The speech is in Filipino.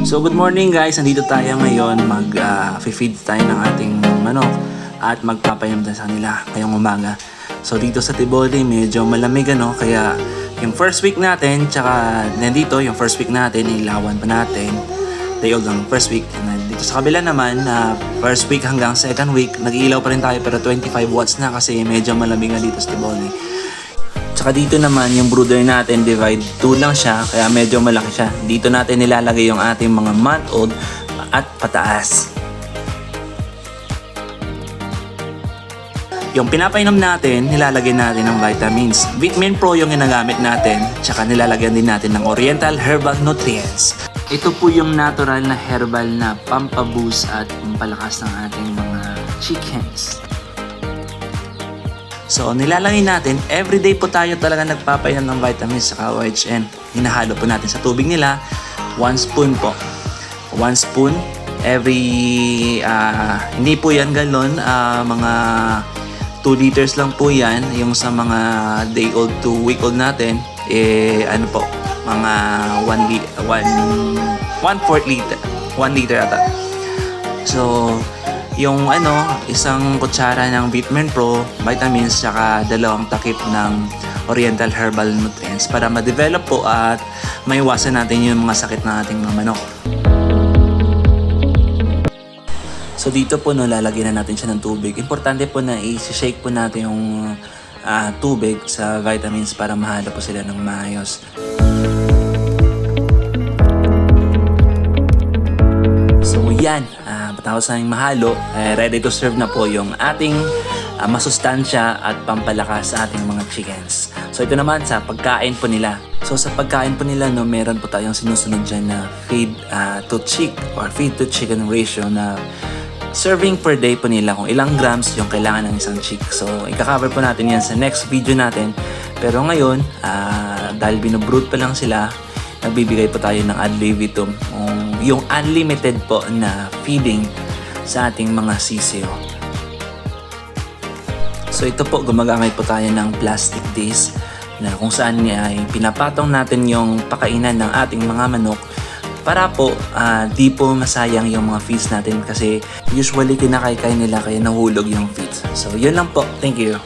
So good morning guys, nandito tayo ngayon mag-feed tayo ng ating manok at magpapainom tayo sa kanila ngayong umaga. So dito sa Tiboli medyo malamig kaya yung first week natin tsaka nandito yung first week natin ilawan pa natin day old ang first week. And dito sa kabila naman first week hanggang second week nag-iilaw pa rin tayo pero 25 watts na kasi medyo malamig nga dito sa Tiboli. Tsaka dito naman yung brooder natin divide 2 lang siya kaya medyo malaki siya. Dito natin nilalagay yung ating mga month old at pataas. Yung pinapainom natin, nilalagay natin ng vitamins. Vitamin Pro yung ginagamit natin, tsaka nilalagyan din natin ng Oriental Herbal Nutrients. Ito po yung natural na herbal na pampaboost at pampalakas ng ating mga chickens. So nilalagay natin, everyday po tayo talaga nagpapainom ng vitamins sa OHN. Hinahalo po natin sa tubig nila, 1 spoon po. 1 spoon every, hindi po yan galon, mga 2 liters lang po yan. Yung sa mga day old to week old natin, ano po, mga 1/4 liter. 1 liter ata. So, yung isang kutsara ng Vitamin Pro, vitamins, saka 2 takip ng Oriental Herbal Nutrients para ma-develop po at maiwasan natin yung mga sakit ng ating mga manok. So dito po lalagyan na natin siya ng tubig. Importante po na i-shake po natin yung tubig sa vitamins para mahalo po sila ng maayos. So yan, tapos na yung mahalo, ready to serve na po yung ating masustansya at pampalakas sa ating mga chickens. So ito naman sa pagkain po nila. So sa pagkain po nila, meron po tayong sinusunod dyan na feed to chick or feed to chicken ratio na serving per day po nila kung ilang grams yung kailangan ng isang chick. So ika-cover po natin yan sa next video natin. Pero ngayon, dahil binubrood pa lang sila, nagbibigay po tayo ng ad libitum, yung unlimited po na feeding sa ating mga sisiyo. So ito po, gumagamit po tayo ng plastic disc na kung saan ay pinapatong natin yung pakainan ng ating mga manok para po di po masayang yung mga feeds natin kasi usually kinakaykay nila kaya nahulog yung feeds. So yun lang po. Thank you.